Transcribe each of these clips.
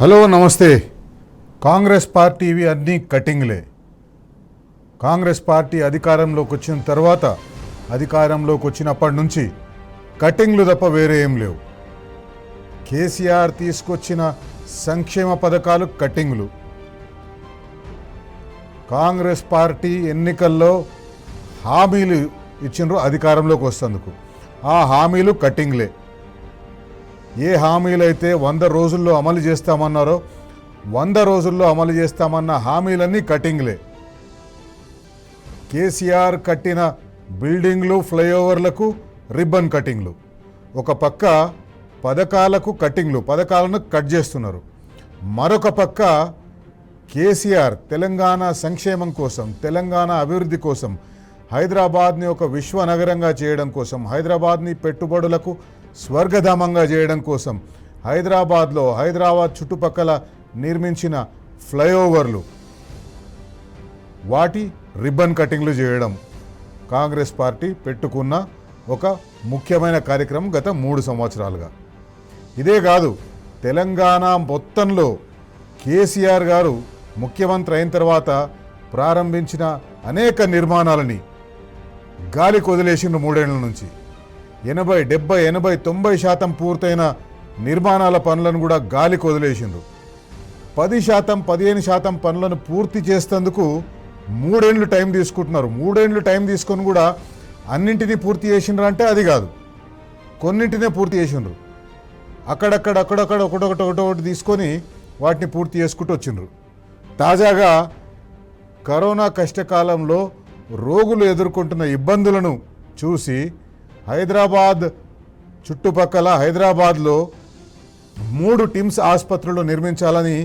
Hello నమస్తే. Congress party ఇవి అన్నీ కటింగ్లే. కాంగ్రెస్ పార్టీ అధికారంలోకి వచ్చిన తర్వాత, అధికారంలోకి వచ్చినప్పటి నుంచి కటింగ్లు తప్ప వేరే ఏం లేవు. కేసీఆర్ తీసుకొచ్చిన సంక్షేమ పథకాలు కటింగ్లు. కాంగ్రెస్ పార్టీ ఎన్నికల్లో హామీలు ఇచ్చిండ్రు అధికారంలోకి వస్తేందుకు, ఆ హామీలు కటింగ్లే. ఏ హామీలైతే 100 రోజుల్లో అమలు చేస్తామన్నారో 100 రోజుల్లో అమలు చేస్తామన్న హామీలన్నీ కటింగ్లే. కేసీఆర్ కట్టిన బిల్డింగ్లు, ఫ్లైఓవర్లకు రిబ్బన్ కటింగ్లు. ఒక పక్క పథకాలకు కటింగ్లు, పథకాలను కట్ చేస్తున్నారు. మరొక పక్క కేసీఆర్ తెలంగాణ సంక్షేమం కోసం, తెలంగాణ అభివృద్ధి కోసం, హైదరాబాద్ని ఒక విశ్వనగరంగా చేయడం కోసం, హైదరాబాద్ని పెట్టుబడులకు స్వర్గధామంగా చేయడం కోసం, హైదరాబాద్ చుట్టుపక్కల నిర్మించిన ఫ్లైఓవర్లు వాటి రిబ్బన్ కటింగ్లు చేయడం కాంగ్రెస్ పార్టీ పెట్టుకున్న ఒక ముఖ్యమైన కార్యక్రమం గత 3 సంవత్సరాలుగా. ఇదే కాదు, తెలంగాణ మొత్తంలో కేసీఆర్ గారు ముఖ్యమంత్రి అయిన తర్వాత ప్రారంభించిన అనేక నిర్మాణాలని గాలికి వదిలేసిండ్రు. 3 ఏళ్ల నుంచి 80, 70, 80, 90% పూర్తయిన నిర్మాణాల పనులను కూడా గాలికి వదిలేసిండ్రు. 10%, 15% పనులను పూర్తి చేసేందుకు 3 ఏళ్ళు టైం తీసుకుంటున్నారు. 3 ఏళ్ళు టైం తీసుకొని కూడా అన్నింటినీ పూర్తి చేసిండ్రు అంటే అది కాదు, కొన్నింటినే పూర్తి చేసిండ్రు. అక్కడక్కడ ఒకటొకటి తీసుకొని వాటిని పూర్తి చేసుకుంటూ వచ్చిండ్రు. తాజాగా కరోనా కష్టకాలంలో రోగులు ఎదుర్కొంటున్న ఇబ్బందులను చూసి హైదరాబాద్ చుట్టుపక్కల హైదరాబాద్లో 3 టిమ్స్ ఆసుపత్రులు నిర్మించాలని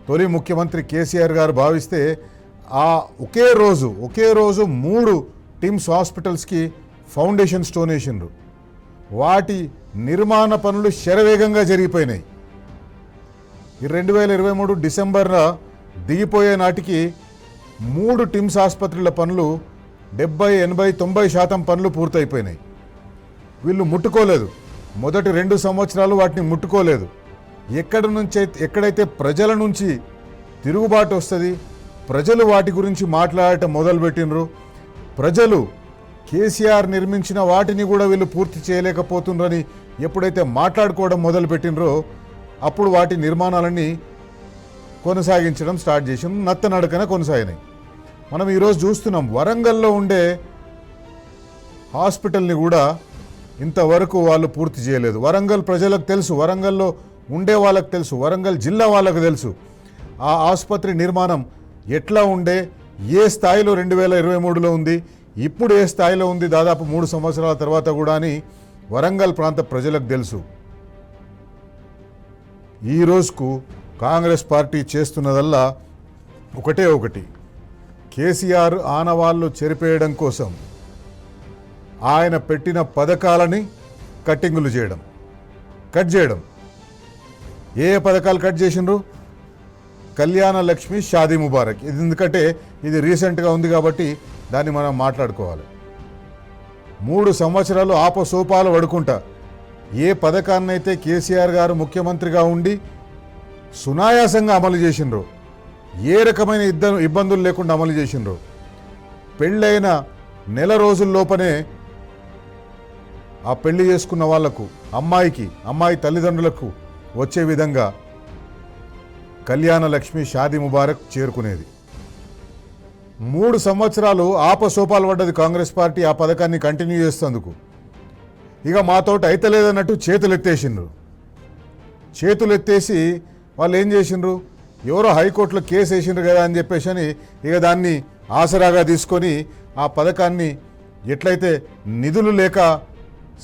తొలి ముఖ్యమంత్రి కేసీఆర్ గారు భావిస్తే, ఆ ఒకే రోజు 3 టిమ్స్ హాస్పిటల్స్కి ఫౌండేషన్ స్టోన్ వేసిండ్రు. వాటి నిర్మాణ పనులు శరవేగంగా జరిగిపోయినాయి. ఈ 2023 డిసెంబర్న దిగిపోయే నాటికి 3 టిమ్స్ ఆసుపత్రుల పనులు 70, 80, 90% పనులు పూర్తయిపోయినాయి. వీళ్ళు ముట్టుకోలేదు. మొదటి 2 సంవత్సరాలు వాటిని ముట్టుకోలేదు. ఎక్కడైతే ప్రజల నుంచి తిరుగుబాటు వస్తుంది, ప్రజలు వాటి గురించి మాట్లాడటం మొదలుపెట్టినరు, ప్రజలు కేసీఆర్ నిర్మించిన వాటిని కూడా వీళ్ళు పూర్తి చేయలేకపోతుండ్రని ఎప్పుడైతే మాట్లాడుకోవడం మొదలుపెట్టినరో అప్పుడు వాటి నిర్మాణాలన్నీ కొనసాగించడం స్టార్ట్ చేసాం. నత్తనడకన కొనసాగినాయి. మనం ఈరోజు చూస్తున్నాం, వరంగల్లో ఉండే హాస్పిటల్ని కూడా ఇంతవరకు వాళ్ళు పూర్తి చేయలేదు. వరంగల్ ప్రజలకు తెలుసు, వరంగల్లో ఉండే వాళ్ళకు తెలుసు, వరంగల్ జిల్లా వాళ్ళకు తెలుసు ఆ ఆసుపత్రి నిర్మాణం ఎట్లా ఉండే, ఏ స్థాయిలో 2023లో ఉంది, ఇప్పుడు ఏ స్థాయిలో ఉంది దాదాపు 3 సంవత్సరాల తర్వాత కూడా అని వరంగల్ ప్రాంత ప్రజలకు తెలుసు. ఈ రోజుకు కాంగ్రెస్ పార్టీ చేస్తున్నదల్లా ఒకటి, కేసీఆర్ ఆనవాళ్ళు చెరిపేయడం కోసం ఆయన పెట్టిన పథకాలని కట్టింగులు చేయడం, కట్ చేయడం. ఏ పథకాలు కట్ చేసిండ్రు? కళ్యాణ లక్ష్మి, షాదీ ముబారక్. ఇది ఎందుకంటే ఇది రీసెంట్గా ఉంది కాబట్టి దాన్ని మనం మాట్లాడుకోవాలి. 3 సంవత్సరాలు ఆపసోపాలు పడుకుంటా ఏ పథకాన్నైతే కేసీఆర్ గారు ముఖ్యమంత్రిగా ఉండి సునాయాసంగా అమలు చేసిండ్రు, ఏ రకమైన ఇబ్బందులు లేకుండా అమలు చేసిండ్రు, పెళ్ళైన నెల రోజుల్లోపనే ఆ పెళ్లి చేసుకున్న వాళ్లకు, అమ్మాయి తల్లిదండ్రులకు వచ్చే విధంగా కళ్యాణ లక్ష్మి, షాదీ ముబారక్ చేరుకునేది. 3 సంవత్సరాలు ఆపసోపాలు పడ్డది కాంగ్రెస్ పార్టీ ఆ పథకాన్ని కంటిన్యూ చేసేందుకు. ఇక మాతోటి అయితలేదన్నట్టు చేతులు ఎత్తేసి వాళ్ళు ఏం చేసిండ్రు, ఎవరో హైకోర్టులో కేసు వేసిండ్రు కదా అని చెప్పేసి అని ఇక దాన్ని ఆసరాగా తీసుకొని ఆ పథకాన్ని ఎట్లయితే నిధులు లేక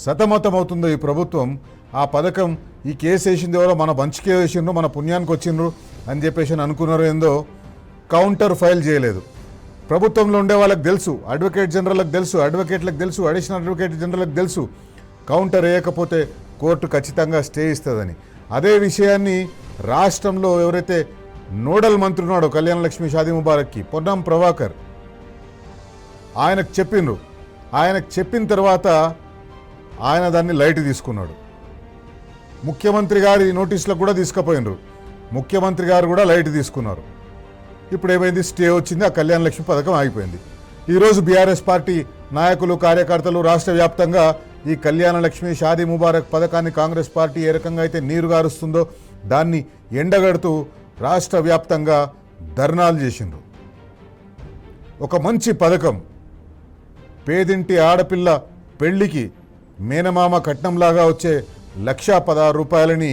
సతమతమవుతుందో ఈ ప్రభుత్వం, ఆ పథకం ఈ కేసు వేసింది ఎవరో మన మంచికే వేసిండ్రు, మన పుణ్యానికి వచ్చిండ్రు అని చెప్పేసి అని అనుకున్నారు. ఏందో కౌంటర్ ఫైల్ చేయలేదు. ప్రభుత్వంలో ఉండే వాళ్ళకి తెలుసు, అడ్వకేట్ జనరల్కి తెలుసు, అడ్వకేట్లకు తెలుసు, అడిషనల్ అడ్వకేట్ జనరల్కి తెలుసు, కౌంటర్ వేయకపోతే కోర్టు ఖచ్చితంగా స్టే ఇస్తుందని. అదే విషయాన్ని రాష్ట్రంలో ఎవరైతే నోడల్ మంత్రి ఉన్నాడో కళ్యాణ లక్ష్మి, షాదీ ముబారక్కి, పొన్నం ప్రభాకర్, ఆయనకు చెప్పిండ్రు. ఆయనకు చెప్పిన తర్వాత ఆయన దాన్ని లైట్ తీసుకున్నాడు. ముఖ్యమంత్రి గారి నోటీసులకు కూడా తీసుకుపోయినరు. ముఖ్యమంత్రి గారు కూడా లైట్ తీసుకున్నారు. ఇప్పుడు ఏమైంది, స్టే వచ్చింది, ఆ కళ్యాణ లక్ష్మి పథకం ఆగిపోయింది. ఈరోజు బీఆర్ఎస్ పార్టీ నాయకులు కార్యకర్తలు రాష్ట్ర వ్యాప్తంగా ఈ కళ్యాణ లక్ష్మి షాదీ ముబారక్ పథకాన్ని కాంగ్రెస్ పార్టీ ఏ రకంగా అయితే నీరుగారుస్తుందో దాన్ని ఎండగడుతూ రాష్ట్ర వ్యాప్తంగా ధర్నాలు చేసిండ్రు. ఒక మంచి పథకం, పేదింటి ఆడపిల్ల పెళ్లికి మేనమామ కట్నంలాగా వచ్చే 1,16,000 రూపాయలని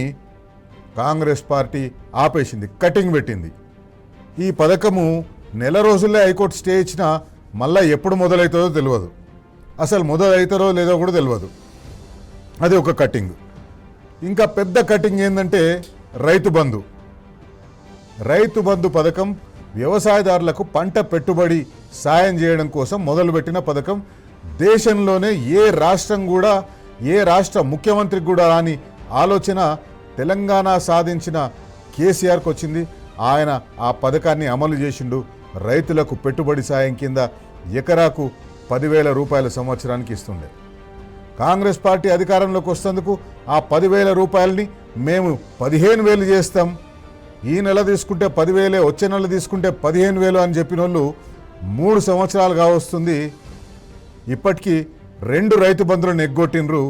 కాంగ్రెస్ పార్టీ ఆపేసింది, కటింగ్ పెట్టింది. ఈ పథకము నెల రోజుల్లో హైకోర్టు స్టే ఇచ్చినా మళ్ళీ ఎప్పుడు మొదలవుతుందో తెలియదు, అసలు మొదలవుతారో లేదో కూడా తెలియదు. అది ఒక కటింగ్. ఇంకా పెద్ద కటింగ్ ఏంటంటే రైతు బంధు. రైతు బంధు పథకం వ్యవసాయదారులకు పంట పెట్టుబడి సాయం చేయడం కోసం మొదలుపెట్టిన పథకం. దేశంలోనే ఏ రాష్ట్రం కూడా, ఏ రాష్ట్ర ముఖ్యమంత్రికి కూడా రాని ఆలోచన తెలంగాణ సాధించిన కేసీఆర్కి వచ్చింది. ఆయన ఆ పథకాన్ని అమలు చేసిండు. రైతులకు పెట్టుబడి సాయం కింద ఎకరాకు 10,000 రూపాయల సంవత్సరానికి ఇస్తుండే. కాంగ్రెస్ పార్టీ అధికారంలోకి వస్తేందుకు ఆ 10,000 రూపాయలని మేము 15,000 చేస్తాం, ఈ నెల తీసుకుంటే 10,000, వచ్చే నెల తీసుకుంటే 15,000 అని చెప్పిన వాళ్ళు 3 సంవత్సరాలుగా వస్తుంది. ఇప్పటికీ 2 రైతు బంధులను ఎగ్గొట్టిండ్రు.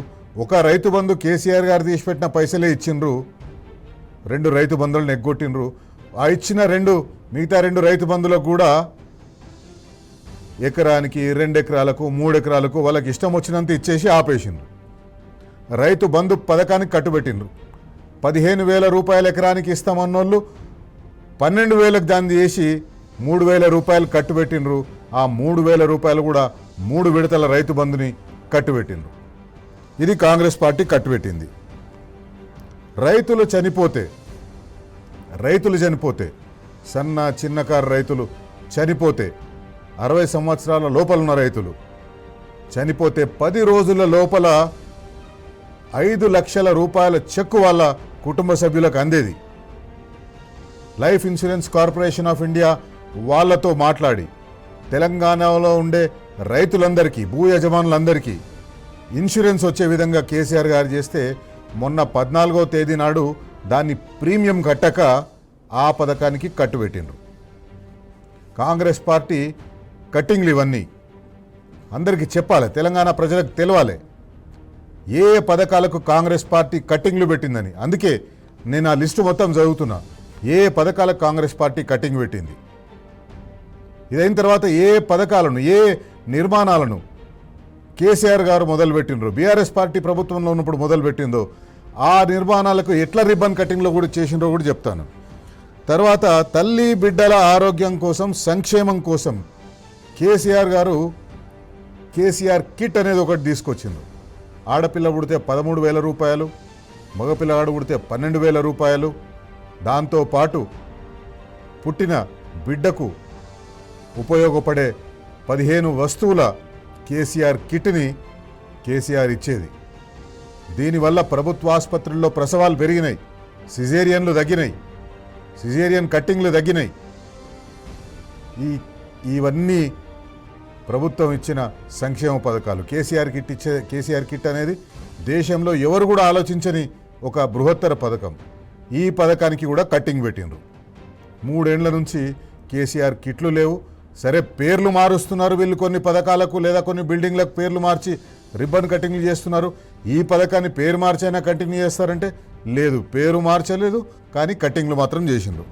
ఒక రైతు బంధు కేసీఆర్ గారు తీసిపెట్టిన పైసలే ఇచ్చిండ్రు, 2 రైతు బంధువులను ఎగ్గొట్టిండ్రు. ఆ ఇచ్చిన మిగతా 2 రైతు బంధులకు కూడా ఎకరానికి 2 ఎకరాలకు 3 ఎకరాలకు వాళ్ళకి ఇష్టం వచ్చినంత ఇచ్చేసి ఆపేసిండ్రు. రైతు బంధు పథకానికి కట్టుబెట్టిండ్రు. 15,000 రూపాయలు ఎకరానికి ఇస్తామన్నోళ్ళు 12,000కు దాన్ని చేసి 3,000 రూపాయలు కట్టుబెట్టిండ్రు. ఆ 3,000 రూపాయలు కూడా 3 విడతల రైతు బంధుని కట్టుబెట్టిండ్రు. ఇది కాంగ్రెస్ పార్టీ కట్టుబెట్టింది. రైతులు చనిపోతే సన్న చిన్నకారు రైతులు చనిపోతే 60 సంవత్సరాల లోపల ఉన్న రైతులు చనిపోతే 10 రోజుల లోపల 5 లక్షల రూపాయల చెక్కు వాళ్ళ కుటుంబ సభ్యులకు అందేది. Life insurance corporation of India వాళ్ళతో మాట్లాడి తెలంగాణలో ఉండే రైతులందరికీ, భూ యజమానులందరికీ ఇన్సూరెన్స్ వచ్చే విధంగా కేసీఆర్ గారు చేస్తే మొన్న 14వ తేదీ నాడు దాన్ని ప్రీమియం కట్టక ఆ పథకానికి కట్టుబెట్టిండ్రు. కాంగ్రెస్ పార్టీ కట్టింగ్లు ఇవన్నీ అందరికీ చెప్పాలి, తెలంగాణ ప్రజలకు తెలవాలి ఏ పథకాలకు కాంగ్రెస్ పార్టీ కట్టింగ్లు పెట్టిందని. అందుకే నేను ఆ లిస్టు మొత్తం చదువుతున్నా, ఏ పథకాలకు కాంగ్రెస్ పార్టీ కట్టింగ్ పెట్టింది. ఇదైన తర్వాత ఏ పథకాలను, ఏ నిర్మాణాలను కేసీఆర్ గారు మొదలుపెట్టిండ్రో, బీఆర్ఎస్ పార్టీ ప్రభుత్వంలో ఉన్నప్పుడు మొదలుపెట్టిందో ఆ నిర్మాణాలకు ఎట్లా రిబ్బన్ కటింగ్లో కూడా చేసిండ్రో కూడా చెప్తాను. తర్వాత తల్లి బిడ్డల ఆరోగ్యం కోసం, సంక్షేమం కోసం కేసీఆర్ కిట్ అనేది ఒకటి తీసుకొచ్చింది. ఆడపిల్ల పుడితే 13,000 రూపాయలు, మగపిల్లగాడు పుడితే 12,000 రూపాయలు. దాంతోపాటు పుట్టిన బిడ్డకు ఉపయోగపడే 15 వస్తువుల కేసీఆర్ కిట్ని కేసీఆర్ ఇచ్చేది. దీనివల్ల ప్రభుత్వ ఆసుపత్రుల్లో ప్రసవాలు పెరిగినాయి, సిజేరియన్లు తగ్గినాయి, సిజేరియన్ కట్టింగ్లు తగ్గినాయి. ఇవన్నీ ప్రభుత్వం ఇచ్చిన సంక్షేమ పథకాలు. కేసీఆర్ కిట్ అనేది దేశంలో ఎవరు కూడా ఆలోచించని ఒక బృహత్తర పథకం. ఈ పథకానికి కూడా కట్టింగ్ పెట్టిండ్రు. 3 ఏళ్ల నుంచి కేసీఆర్ కిట్లు లేవు. సరే, పేర్లు మారుస్తున్నారు వీళ్ళు, కొన్ని పథకాలకు లేదా కొన్ని బిల్డింగ్లకు పేర్లు మార్చి రిబ్బన్ కటింగ్లు చేస్తున్నారు. ఈ పథకాన్ని పేరు మార్చైనా కంటిన్యూ చేస్తారంటే లేదు, పేరు మార్చలేదు, కానీ కట్టింగ్లు మాత్రం చేసిండ్రు.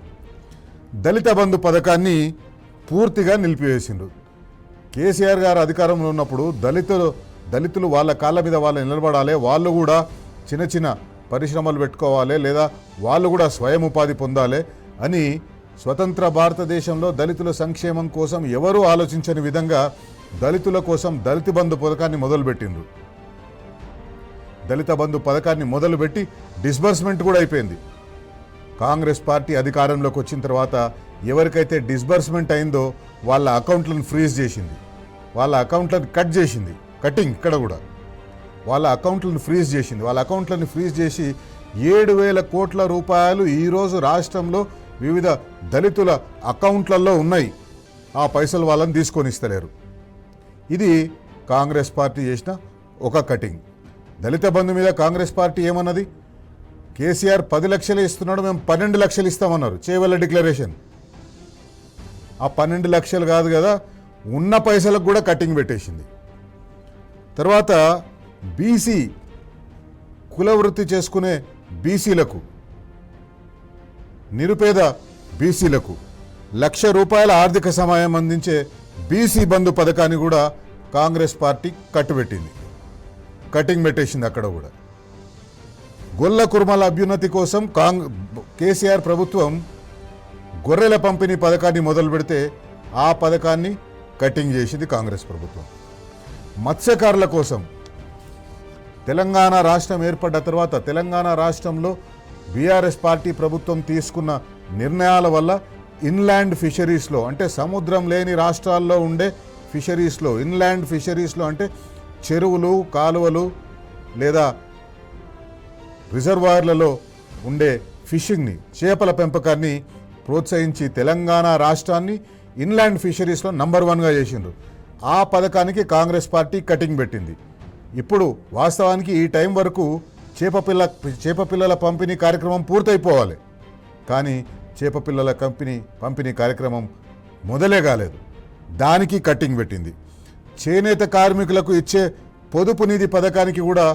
దళిత బంధు పథకాన్ని పూర్తిగా నిలిపివేసిండ్రు. కేసీఆర్ గారు అధికారంలో ఉన్నప్పుడు దళితులు వాళ్ళ కాళ్ళ మీద వాళ్ళు నిలబడాలి, వాళ్ళు కూడా చిన్న చిన్న పరిశ్రమలు పెట్టుకోవాలి, లేదా వాళ్ళు కూడా స్వయం ఉపాధి పొందాలి అని స్వతంత్ర భారతదేశంలో దళితుల సంక్షేమం కోసం ఎవరూ ఆలోచించని విధంగా దళితుల కోసం దళిత బంధు పథకాన్ని మొదలుపెట్టిండ్రు. దళిత బంధు పథకాన్ని మొదలుపెట్టి డిస్బర్స్మెంట్ కూడా అయిపోయింది. కాంగ్రెస్ పార్టీ అధికారంలోకి వచ్చిన తర్వాత ఎవరికైతే డిస్బర్స్మెంట్ అయిందో వాళ్ళ అకౌంట్లను ఫ్రీజ్ చేసింది, వాళ్ళ అకౌంట్లను కట్ చేసింది. కటింగ్ ఇక్కడ కూడా వాళ్ళ అకౌంట్లను ఫ్రీజ్ చేసింది. వాళ్ళ అకౌంట్లను ఫ్రీజ్ చేసి 7,000 కోట్ల రూపాయలు ఈరోజు రాష్ట్రంలో వివిధ దళితుల అకౌంట్లలో ఉన్నాయి. ఆ పైసలు వాళ్ళని తీసుకొని ఇస్తలేరు. ఇది కాంగ్రెస్ పార్టీ చేసిన ఒక కటింగ్. దళిత బంధు మీద కాంగ్రెస్ పార్టీ ఏమన్నది? కేసీఆర్ 10 లక్షలు ఇస్తున్నాడు, మేము 12 లక్షలు ఇస్తామన్నారు. చేవెళ్ళ డిక్లరేషన్. ఆ 12 లక్షలు కాదు కదా, ఉన్న పైసలకు కూడా కటింగ్ పెట్టేసింది. తర్వాత బీసీ కుల వృత్తి చేసుకునే బీసీలకు, నిరుపేద బీసీలకు ₹1,00,000 ఆర్థిక సహాయం అందించే బీసీ బంధు పథకాన్ని కూడా కాంగ్రెస్ పార్టీ కట్టుబెట్టింది, కటింగ్ పెట్టేసింది అక్కడ కూడా. గొల్ల కుర్మల అభ్యున్నతి కోసం కేసీఆర్ ప్రభుత్వం గొర్రెల పంపిణీ పథకాన్ని మొదలు పెడితే ఆ పథకాన్ని కటింగ్ చేసింది కాంగ్రెస్ ప్రభుత్వం. మత్స్యకారుల కోసం తెలంగాణ రాష్ట్రం ఏర్పడ్డ తర్వాత తెలంగాణ రాష్ట్రంలో బీఆర్ఎస్ పార్టీ ప్రభుత్వం తీసుకున్న నిర్ణయాల వల్ల ఇన్లాండ్ ఫిషరీస్లో, అంటే సముద్రం లేని రాష్ట్రాల్లో ఉండే ఫిషరీస్లో, ఇన్లాండ్ ఫిషరీస్లో అంటే చెరువులు, కాలువలు లేదా రిజర్వాయర్లలో ఉండే ఫిషింగ్ని, చేపల పెంపకాన్ని ప్రోత్సహించి తెలంగాణ రాష్ట్రాన్ని ఇన్లాండ్ ఫిషరీస్లో నంబర్ 1గా చేసిండ్రు. ఆ పథకానికి కాంగ్రెస్ పార్టీ కటింగ్ పెట్టింది. ఇప్పుడు వాస్తవానికి ఈ టైం వరకు చేపపిల్లల పంపిణీ కార్యక్రమం పూర్తయిపోవాలి, కానీ చేపపిల్లల పంపిణీ కార్యక్రమం మొదలే కాలేదు. దానికి కట్టింగ్ పెట్టింది. చేనేత కార్మికులకు ఇచ్చే పొదుపు నిధి పథకానికి కూడా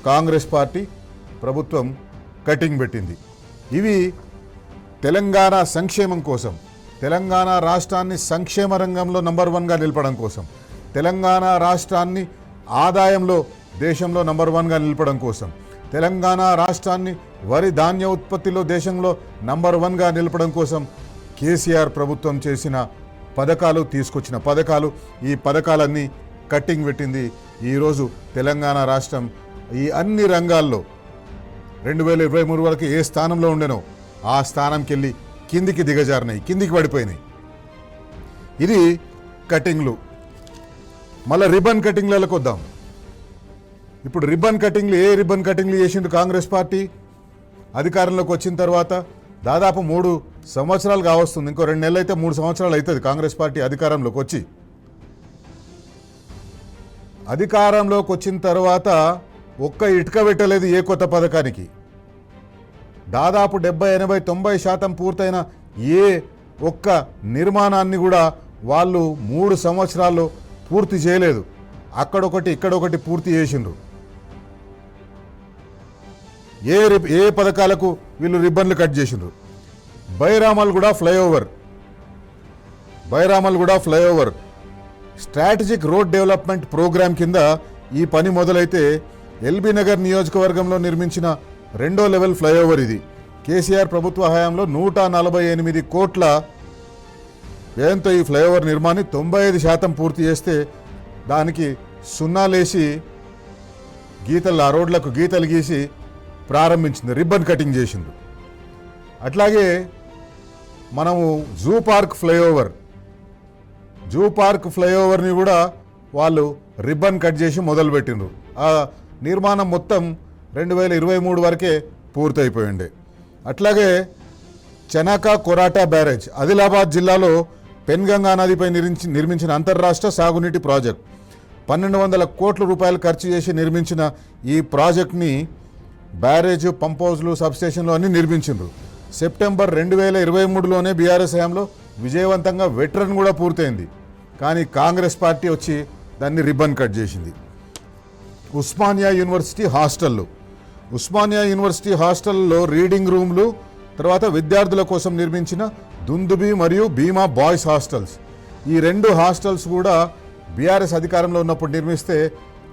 కాంగ్రెస్ పార్టీ ప్రభుత్వం కటింగ్ పెట్టింది. ఇవి తెలంగాణ సంక్షేమం కోసం, తెలంగాణ రాష్ట్రాన్ని సంక్షేమ రంగంలో నంబర్ 1గా నిలపడం కోసం, తెలంగాణ రాష్ట్రాన్ని ఆదాయంలో దేశంలో నంబర్ 1గా నిలపడం కోసం, తెలంగాణ రాష్ట్రాన్ని వరి ధాన్య ఉత్పత్తిలో దేశంలో నంబర్ 1గా నిలపడం కోసం కేసీఆర్ ప్రభుత్వం చేసిన పథకాలు, తీసుకొచ్చిన పథకాలు, ఈ పథకాలన్నీ కట్టింగ్ పెట్టింది. ఈరోజు తెలంగాణ రాష్ట్రం ఈ అన్ని రంగాల్లో 2023 వరకు ఏ స్థానంలో ఉండేనో ఆ స్థానంకి వెళ్ళి కిందికి దిగజారినాయి, కిందికి పడిపోయినాయి. ఇది కటింగ్లు. మళ్ళీ రిబ్బన్ కటింగ్లకు వద్దాం. ఇప్పుడు రిబ్బన్ కటింగ్లు, ఏ రిబ్బన్ కటింగ్లు చేసిండు కాంగ్రెస్ పార్టీ అధికారంలోకి వచ్చిన తర్వాత? దాదాపు 3 సంవత్సరాలు కావస్తుంది. ఇంకో 2 నెలలు అయితే 3 సంవత్సరాలు అవుతుంది కాంగ్రెస్ పార్టీ అధికారంలోకి వచ్చి. అధికారంలోకి వచ్చిన తర్వాత ఒక్క ఇటుక పెట్టలేదు ఏ కొత్త పథకానికి. దాదాపు 70, 80, 90% పూర్తయిన ఏ ఒక్క నిర్మాణాన్ని కూడా వాళ్ళు 3 సంవత్సరాల్లో పూర్తి చేయలేదు. అక్కడొకటి ఇక్కడొకటి పూర్తి చేసిండ్రు. ఏ పథకాలకు వీళ్ళు రిబ్బన్లు కట్ చేసిండ్రు? Bairamalguda flyover strategic road development programme కింద ఈ పని మొదలైతే ఎల్బీ నగర్ నియోజకవర్గంలో నిర్మించిన 2వ లెవెల్ ఫ్లైఓవర్ ఇది. కేసీఆర్ ప్రభుత్వ హయాంలో 148 కోట్ల వ్యయంతో ఈ ఫ్లైఓవర్ నిర్మాణాన్ని 95% పూర్తి చేస్తే దానికి సున్నాలేసి గీతలు, ఆ రోడ్లకు గీతలు గీసి ప్రారంభించింది, రిబ్బన్ కటింగ్ చేసింది. అట్లాగే మనము జూ పార్క్ ఫ్లైఓవర్ని కూడా వాళ్ళు రిబ్బన్ కట్ చేసి మొదలుపెట్టిండ్రు. ఆ నిర్మాణం మొత్తం 2023 వరకే పూర్తయిపోయింది. అట్లాగే చనాకా కొరాటా బ్యారేజ్ ఆదిలాబాద్ జిల్లాలో పెన్గంగా నదిపై నిర్మించిన అంతర్రాష్ట్ర సాగునీటి ప్రాజెక్ట్ 1,200 కోట్ల రూపాయలు ఖర్చు చేసి నిర్మించిన ఈ ప్రాజెక్ట్ని బ్యారేజ్, పంప్ హౌస్లు, సబ్స్టేషన్లు అన్నీ నిర్మించిండ్రు. సెప్టెంబర్ 2023లోనే బీఆర్ఎస్ హయాంలో విజయవంతంగా వెటరన్ కూడా పూర్తయింది. కానీ కాంగ్రెస్ పార్టీ వచ్చి దాన్ని రిబ్బన్ కట్ చేసింది. ఉస్మానియా యూనివర్సిటీ హాస్టల్లో రీడింగ్ రూమ్లు, తర్వాత విద్యార్థుల కోసం నిర్మించిన దుందుబి మరియు భీమా బాయ్స్ హాస్టల్స్, ఈ 2 హాస్టల్స్ కూడా బీఆర్ఎస్ అధికారంలో ఉన్నప్పుడు నిర్మిస్తే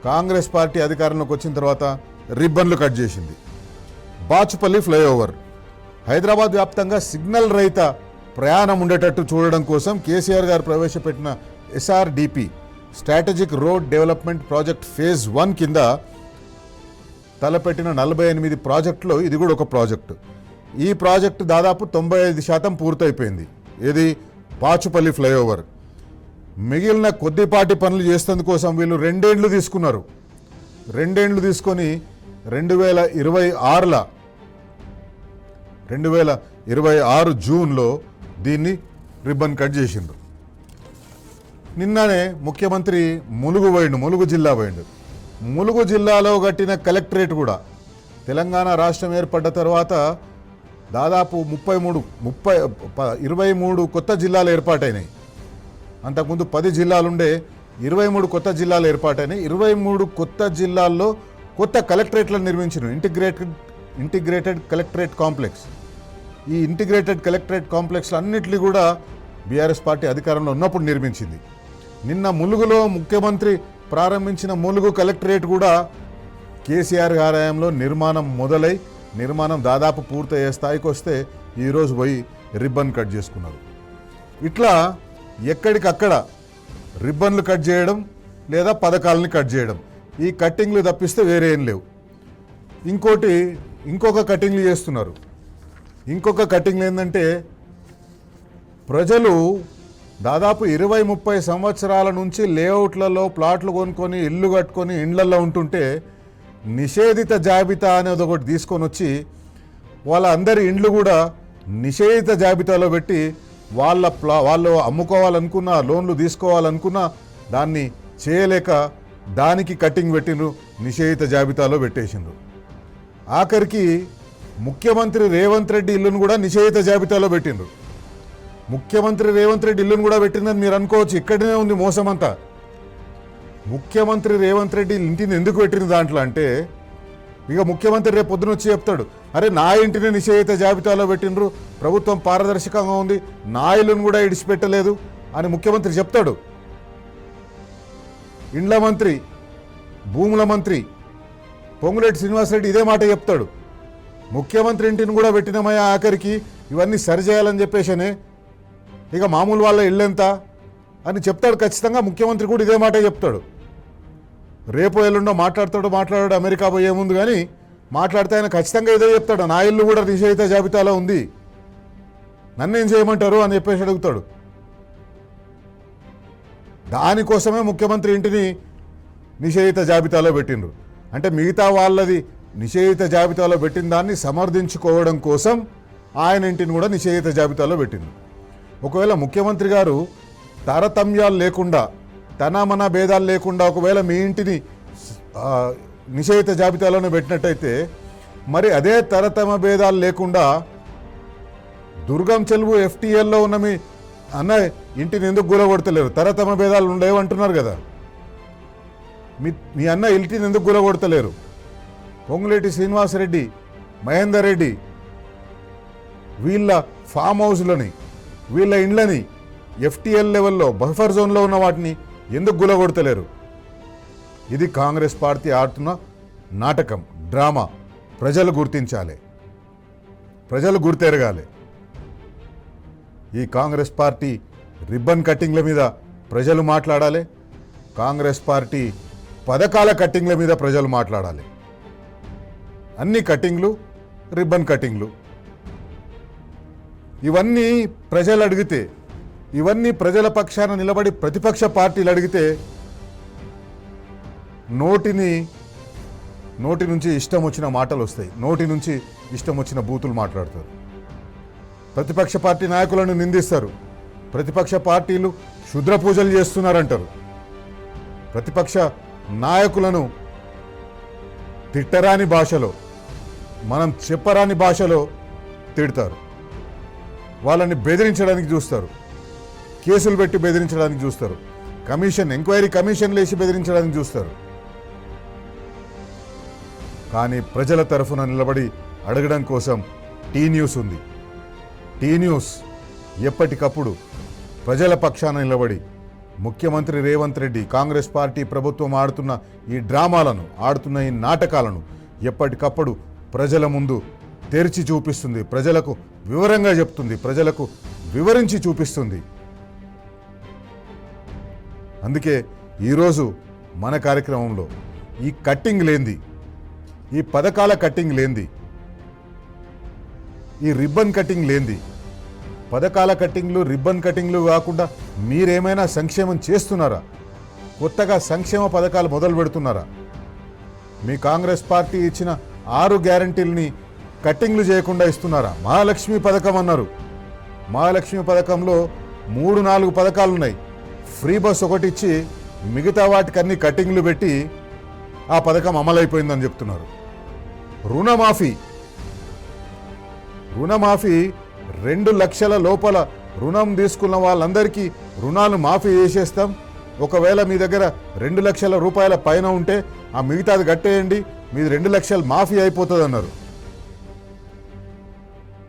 కాంగ్రెస్ పార్టీ అధికారంలోకి వచ్చిన తర్వాత రిబ్బన్లు కట్ చేసింది. బాచుపల్లి ఫ్లైఓవర్ హైదరాబాద్ వ్యాప్తంగా సిగ్నల్ రహిత ప్రయాణం ఉండేటట్టు చూడడం కోసం కేసీఆర్ గారు ప్రవేశపెట్టిన SRDP strategic road development project phase 1 కింద తలపెట్టిన 48 ప్రాజెక్టులో ఇది కూడా ఒక ప్రాజెక్టు. ఈ ప్రాజెక్టు దాదాపు 95% పూర్తయిపోయింది. ఇది బాచుపల్లి ఫ్లైఓవర్. మిగిలిన కొద్దిపాటి పనులు చేసేందుకోసం వీళ్ళు 2 ఏళ్ళు తీసుకున్నారు. 2 ఏళ్ళు తీసుకొని 2026 జూన్లో దీన్ని రిబ్బన్ కట్ చేసిండ్రు. నిన్ననే ముఖ్యమంత్రి ములుగు జిల్లా పోయిండు. ములుగు జిల్లాలో కట్టిన కలెక్టరేట్ కూడా తెలంగాణ రాష్ట్రం ఏర్పడ్డ తర్వాత దాదాపు 23 కొత్త జిల్లాలు ఏర్పాటైనాయి. అంతకుముందు 10 జిల్లాలుండే 23 కొత్త జిల్లాలు ఏర్పాటైనాయి. 23 కొత్త జిల్లాల్లో కొత్త కలెక్టరేట్లను నిర్మించారు. Integrated collectorate complex. ఈ ఇంటిగ్రేటెడ్ కలెక్టరేట్ కాంప్లెక్స్లు అన్నింటినీ కూడా బీఆర్ఎస్ పార్టీ అధికారంలో ఉన్నప్పుడు నిర్మించింది. నిన్న ములుగులో ముఖ్యమంత్రి ప్రారంభించిన ములుగు కలెక్టరేట్ కూడా కేసీఆర్ హయాంలో నిర్మాణం దాదాపు పూర్తయ్యే స్థాయికి వస్తే ఈరోజు పోయి రిబ్బన్ కట్ చేసుకున్నారు. ఇట్లా ఎక్కడికక్కడ రిబ్బన్లు కట్ చేయడం లేదా పథకాలని కట్ చేయడం, ఈ కట్టింగ్లు తప్పిస్తే వేరే ఏం లేవు. ఇంకొక కటింగ్లు చేస్తున్నారు. ఇంకొక కటింగ్లు ఏంటంటే, ప్రజలు దాదాపు 20-30 సంవత్సరాల నుంచి లేఅవుట్లలో ప్లాట్లు కొనుక్కొని ఇల్లు కట్టుకొని ఇండ్లల్లో ఉంటుంటే నిషేధిత జాబితా అనేది ఒకటి తీసుకొని వచ్చి వాళ్ళందరి ఇండ్లు కూడా నిషేధిత జాబితాలో పెట్టి వాళ్ళు అమ్ముకోవాలనుకున్నా లోన్లు తీసుకోవాలనుకున్నా దాన్ని చేయలేక దానికి కటింగ్ పెట్టిండ్రు, నిషేధిత జాబితాలో పెట్టేసిండ్రు. ఆఖరికి ముఖ్యమంత్రి రేవంత్ రెడ్డి ఇల్లును కూడా నిషేధిత జాబితాలో పెట్టిండ్రు. ముఖ్యమంత్రి రేవంత్ రెడ్డి ఇల్లును కూడా పెట్టిందని మీరు అనుకోవచ్చు. ఇక్కడనే ఉంది మోసం అంతా. ముఖ్యమంత్రి రేవంత్ రెడ్డి ఇంటిని ఎందుకు పెట్టిన దాంట్లో అంటే, ఇక ముఖ్యమంత్రి రేపు పొద్దున వచ్చి చెప్తాడు, అరే నా ఇంటిని నిషేధిత జాబితాలో పెట్టిండ్రు, ప్రభుత్వం పారదర్శకంగా ఉంది, నా ఇల్లును కూడా ఇడిచిపెట్టలేదు అని ముఖ్యమంత్రి చెప్తాడు. ఇండ్ల మంత్రి, భూముల మంత్రి పొంగులేటి శ్రీనివాసరెడ్డి ఇదే మాట చెప్తాడు. ముఖ్యమంత్రి ఇంటిని కూడా పెట్టినమయ్యా, ఆఖరికి ఇవన్నీ సరిచేయాలని చెప్పేసనే, ఇక మామూలు వాళ్ళ ఇళ్ళెంత అని చెప్తాడు. ఖచ్చితంగా ముఖ్యమంత్రి కూడా ఇదే మాట చెప్తాడు. రేపు ఎల్లుండో మాట్లాడాడు అమెరికా పోయే ముందు, కానీ మాట్లాడితే ఆయన ఖచ్చితంగా ఇదే చెప్తాడు, నా ఇల్లు కూడా నిషేధిత జాబితాలో ఉంది, నన్నేం చేయమంటారు అని చెప్పేసి అడుగుతాడు. దానికోసమే ముఖ్యమంత్రి ఇంటిని నిషేధిత జాబితాలో పెట్టిండ్రు. అంటే మిగతా వాళ్ళది నిషేధిత జాబితాలో పెట్టిన దాన్ని సమర్థించుకోవడం కోసం ఆయన ఇంటిని కూడా నిషేధిత జాబితాలో పెట్టిండ్రు. ఒకవేళ ముఖ్యమంత్రి గారు తారతమ్యాలు లేకుండా, తనమన భేదాలు లేకుండా ఒకవేళ మీ ఇంటిని నిషేధిత జాబితాలోనే పెట్టినట్టయితే, మరి అదే తరతమ భేదాలు లేకుండా దుర్గం చెలువు FTLలో ఉన్న మీ అన్న ఇంటిని ఎందుకు గులగొడతలేరు? తరతమ భేదాలు ఉండేవంటున్నారు కదా, మీ అన్న ఇంటిని ఎందుకు గులగొడతలేరు? పొంగులేటి శ్రీనివాసరెడ్డి, మహేందర్ రెడ్డి వీళ్ళ ఫామ్ హౌస్లని, వీళ్ళ ఇండ్లని FTL లెవెల్లో బఫర్ జోన్లో ఉన్న వాటిని ఎందుకు గులగొడతలేరు? ఇది కాంగ్రెస్ పార్టీ ఆడుతున్న నాటకం, డ్రామా. ప్రజలు గుర్తించాలి, ప్రజలు గుర్తెరగాలి. ఈ కాంగ్రెస్ పార్టీ రిబ్బన్ కట్టింగ్ల మీద ప్రజలు మాట్లాడాలి, కాంగ్రెస్ పార్టీ పథకాల కట్టింగ్ల మీద ప్రజలు మాట్లాడాలి. అన్ని కట్టింగ్లు, రిబ్బన్ కట్టింగ్లు, ఇవన్నీ ప్రజలు అడిగితే, ఇవన్నీ ప్రజల పక్షాన నిలబడి ప్రతిపక్ష పార్టీలు అడిగితే నోటి నుంచి ఇష్టం వచ్చిన మాటలు వస్తాయి, నోటి నుంచి ఇష్టం వచ్చిన బూతులు మాట్లాడతారు. ప్రతిపక్ష పార్టీ నాయకులను నిందిస్తారు, ప్రతిపక్ష పార్టీలు క్షుద్ర పూజలు చేస్తున్నారంటారు, ప్రతిపక్ష నాయకులను తిట్టరాని భాషలో, మనం చెప్పరాని భాషలో తిడతారు, వాళ్ళని బెదిరించడానికి చూస్తారు, కేసులు పెట్టి బెదిరించడానికి చూస్తారు, ఎంక్వైరీ కమిషన్లు వేసి బెదిరించడానికి చూస్తారు. కానీ ప్రజల తరఫున నిలబడి అడగడం కోసం టీ న్యూస్ ఉంది. టీ న్యూస్ ఎప్పటికప్పుడు ప్రజల పక్షాన నిలబడి ముఖ్యమంత్రి రేవంత్ రెడ్డి, కాంగ్రెస్ పార్టీ ప్రభుత్వం ఆడుతున్న ఈ డ్రామాలను, ఆడుతున్న ఈ నాటకాలను ఎప్పటికప్పుడు ప్రజల ముందు తెరిచి చూపిస్తుంది, ప్రజలకు వివరంగా చెప్తుంది, ప్రజలకు వివరించి చూపిస్తుంది. అందుకే ఈరోజు మన కార్యక్రమంలో ఈ కట్టింగ్ లేంది, ఈ పథకాల కట్టింగ్ లేంది, ఈ రిబ్బన్ కటింగ్ లేంది, పథకాల కట్టింగ్లు, రిబ్బన్ కటింగ్లు కాకుండా మీరేమైనా సంక్షేమం చేస్తున్నారా? కొత్తగా సంక్షేమ పథకాలు మొదలు పెడుతున్నారా? మీ కాంగ్రెస్ పార్టీ ఇచ్చిన 6 గ్యారంటీలని కట్టింగ్లు చేయకుండా ఇస్తున్నారా? మహాలక్ష్మి పథకం అన్నారు, మహాలక్ష్మి పథకంలో 3-4 పథకాలు ఉన్నాయి. ఫ్రీ బస్ ఒకటి ఇచ్చి మిగతా వాటికి అన్ని కట్టింగ్లు పెట్టి ఆ పథకం అమలైపోయిందని చెప్తున్నారు. రుణమాఫీ 2 లక్షల లోపల రుణం తీసుకున్న వాళ్ళందరికీ రుణాలు మాఫీ చేసేస్తాం. ఒకవేళ మీ దగ్గర 2 లక్షల రూపాయల పైన ఉంటే ఆ మిగతాది కట్టేయండి, మీది 2 లక్షలు మాఫీ అయిపోతుంది అన్నారు.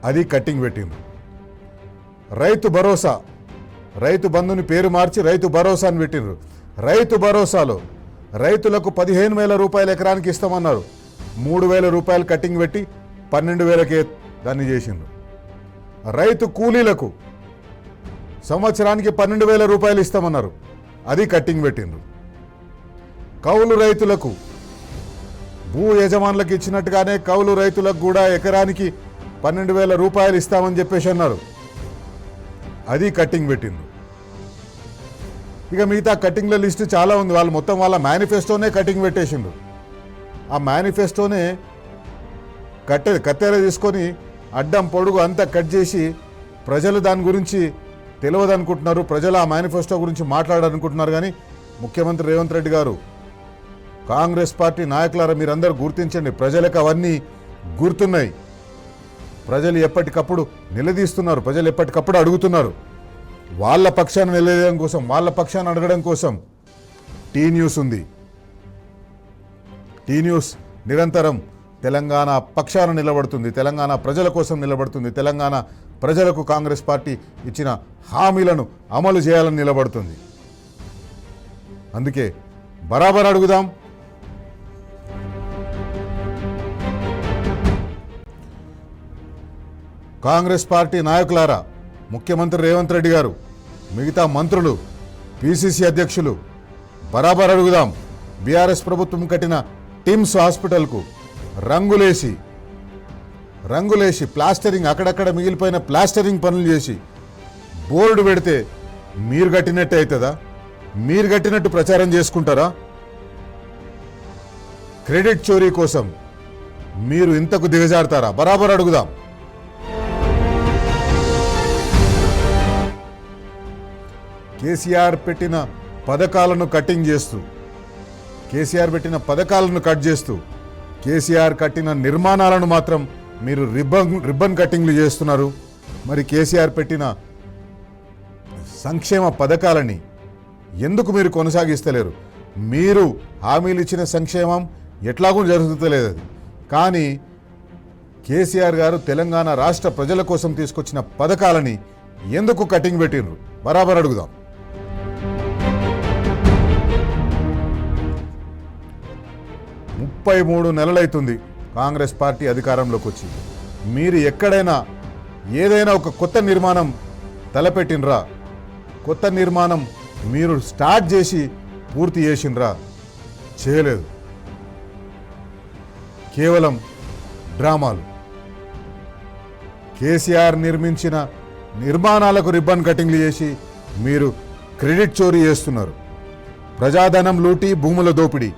అది కట్టింగ్ పెట్టిండ్రు. రైతు భరోసా, రైతు బంధుని పేరు మార్చి రైతు భరోసా అని పెట్టిండ్రు. రైతు భరోసాలో రైతులకు 15,000 రూపాయలు ఎకరానికి ఇస్తామన్నారు. 3,000 రూపాయలు కట్టింగ్ పెట్టి 12,000కే దాన్ని చేసిండ్రు. రైతు కూలీలకు సంవత్సరానికి 12,000 రూపాయలు ఇస్తామన్నారు. అది కట్టింగ్ పెట్టిండ్రు. కౌలు రైతులకు భూ యజమానులకు ఇచ్చినట్టుగానే కౌలు రైతులకు కూడా ఎకరానికి 12,000 రూపాయలు ఇస్తామని చెప్పేసి అన్నారు. అది కట్టింగ్ పెట్టిండ్రు. ఇక మిగతా కట్టింగ్ల లిస్టు చాలా ఉంది. వాళ్ళు మొత్తం వాళ్ళ మేనిఫెస్టోనే కట్టింగ్ పెట్టేసిండ్రు. ఆ మేనిఫెస్టోనే కత్తెర తీసుకొని అడ్డం పొడుగు అంతా కట్ చేసి ప్రజలు దాని గురించి తెలియదు అనుకుంటున్నారు. ప్రజలు ఆ మేనిఫెస్టో గురించి మాట్లాడాలనుకుంటున్నారు. కానీ ముఖ్యమంత్రి రేవంత్ రెడ్డి గారు, కాంగ్రెస్ పార్టీ నాయకులారా, మీరందరూ గుర్తించండి, ప్రజలకు అవన్నీ గుర్తున్నాయి. ప్రజలు ఎప్పటికప్పుడు నిలదీస్తున్నారు, ప్రజలు ఎప్పటికప్పుడు అడుగుతున్నారు. వాళ్ళ పక్షాన నిలదీయడం కోసం, వాళ్ళ పక్షాన అడగడం కోసం టీ న్యూస్ ఉంది. టీ న్యూస్ నిరంతరం తెలంగాణ పక్షాన నిలబడుతుంది, తెలంగాణ ప్రజల కోసం నిలబడుతుంది, తెలంగాణ ప్రజలకు కాంగ్రెస్ పార్టీ ఇచ్చిన హామీలను అమలు చేయాలని నిలబడుతుంది. అందుకే బరాబర్ అడుగుదాం. కాంగ్రెస్ పార్టీ నాయకులారా, ముఖ్యమంత్రి రేవంత్ రెడ్డి గారు, మిగతా మంత్రులు, పిసిసి అధ్యక్షులు, బరాబర్ అడుగుదాం. బీఆర్ఎస్ ప్రభుత్వం కట్టిన టిమ్స్ హాస్పిటల్కు రంగులేసి ప్లాస్టరింగ్, అక్కడక్కడ మిగిలిపోయిన ప్లాస్టరింగ్ పనులు చేసి బోర్డు పెడితే మీరు కట్టినట్టే అవుతుందా? మీరు కట్టినట్టు ప్రచారం చేసుకుంటారా? క్రెడిట్ చోరీ కోసం మీరు ఇంతకు దిగజారుతారా? బరాబర్ అడుగుదాం. కేసీఆర్ పెట్టిన పథకాలను కట్ చేస్తూ కేసీఆర్ కట్టిన నిర్మాణాలను మాత్రం మీరు రిబ్బన్ కటింగ్లు చేస్తున్నారు. మరి కేసీఆర్ పెట్టిన సంక్షేమ పథకాలని ఎందుకు మీరు కొనసాగిస్తలేరు? మీరు హామీలు ఇచ్చిన సంక్షేమం ఎట్లాగూ జరుగుతలేదు. అది కానీ కేసీఆర్ గారు తెలంగాణ రాష్ట్ర ప్రజల కోసం తీసుకొచ్చిన పథకాలని ఎందుకు కటింగ్ పెట్టిండ్రు? బరాబర్ అడుగుదాం. 33 నెలలైతుంది కాంగ్రెస్ పార్టీ అధికారంలోకి వచ్చి. మీరు ఎక్కడైనా ఏదైనా ఒక కొత్త నిర్మాణం తలపెట్టినరా? కొత్త నిర్మాణం మీరు స్టార్ట్ చేసి పూర్తి చేసినరా? చేయలేదు. కేవలం డ్రామాలు. కేసీఆర్ నిర్మించిన నిర్మాణాలకు రిబ్బన్ కటింగ్లు చేసి మీరు క్రెడిట్ చోరీ చేస్తున్నారు. ప్రజాధనం లూటీ, భూముల దోపిడీ,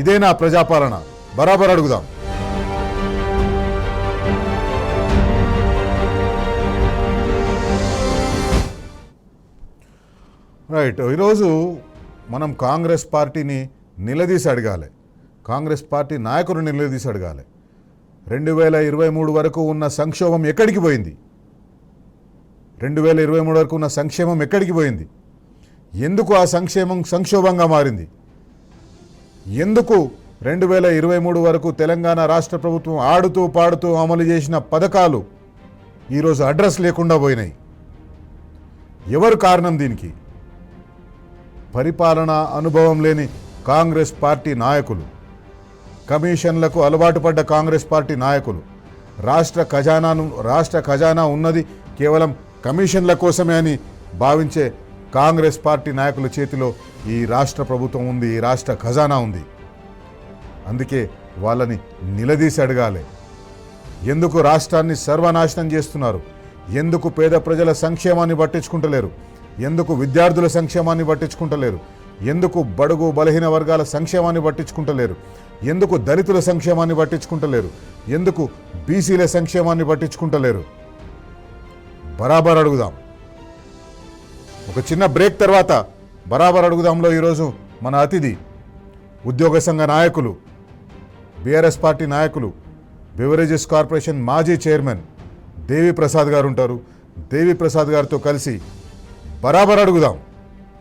ఇదేనా ప్రజాపాలన? బరాబర్ అడుగుదాం. రైట్. ఈరోజు మనం కాంగ్రెస్ పార్టీని నిలదీసి అడగాలి, కాంగ్రెస్ పార్టీ నాయకులు నిలదీసి అడగాలి. 2023 వరకు ఉన్న సంక్షోభం ఎక్కడికి పోయింది? 2023 వరకు ఉన్న సంక్షేమం ఎక్కడికి పోయింది? ఎందుకు ఆ సంక్షోభంగా మారింది? ఎందుకు 2023 వరకు తెలంగాణ రాష్ట్ర ప్రభుత్వం ఆడుతూ పాడుతూ అమలు చేసిన పథకాలు ఈరోజు అడ్రస్ లేకుండా పోయినాయి? ఎవరు కారణం దీనికి? పరిపాలనా అనుభవం లేని కాంగ్రెస్ పార్టీ నాయకులు, కమిషన్లకు అలవాటు పడ్డ కాంగ్రెస్ పార్టీ నాయకులు. రాష్ట్ర ఖజానా ఉన్నది కేవలం కమిషన్ల కోసమే అని భావించే కాంగ్రెస్ పార్టీ నాయకుల చేతిలో ఈ రాష్ట్ర ప్రభుత్వం ఉంది, ఈ రాష్ట్ర ఖజానా ఉంది. అందుకే వాళ్ళని నిలదీసి అడగాలి. ఎందుకు రాష్ట్రాన్ని సర్వనాశనం చేస్తున్నారు? ఎందుకు పేద ప్రజల సంక్షేమాన్ని పట్టించుకుంటలేరు? ఎందుకు విద్యార్థుల సంక్షేమాన్ని పట్టించుకుంటలేరు? ఎందుకు బడుగు బలహీన వర్గాల సంక్షేమాన్ని పట్టించుకుంటలేరు? ఎందుకు దళితుల సంక్షేమాన్ని పట్టించుకుంటలేరు? ఎందుకు బీసీల సంక్షేమాన్ని పట్టించుకుంటలేరు? బరాబర్ అడుగుదాం. ఒక చిన్న బ్రేక్ తర్వాత బరాబర్ అడుగుదాంలో ఈరోజు మన అతిథి ఉద్యోగ సంఘ నాయకులు, బీఆర్ఎస్ పార్టీ నాయకులు, బెవరేజెస్ కార్పొరేషన్ మాజీ చైర్మన్ దేవి ప్రసాద్ గారు ఉంటారు. దేవి ప్రసాద్ గారితో కలిసి బరాబర్ అడుగుదాం.